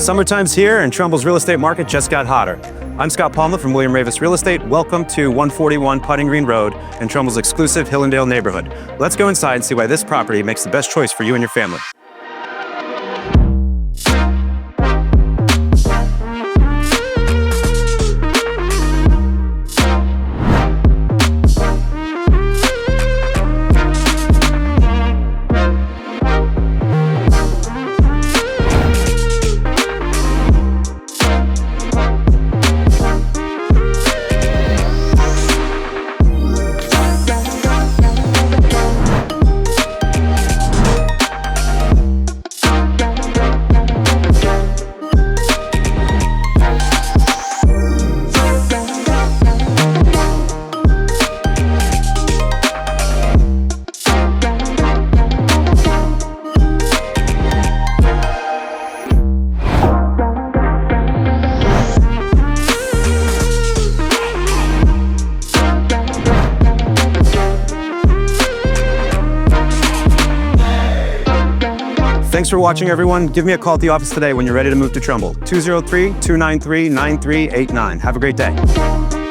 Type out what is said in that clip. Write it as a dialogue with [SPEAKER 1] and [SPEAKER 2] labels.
[SPEAKER 1] Summertime's here and Trumbull's real estate market just got hotter. I'm Scott Palma from William Ravis Real Estate. Welcome to 141 Putting Green Road in Trumbull's exclusive Hillandale neighborhood. Let's go inside and see why this property makes the best choice for you and your family. Thanks for watching, everyone. Give me a call at the office today when you're ready to move to Trumbull. 203-293-9389. Have a great day.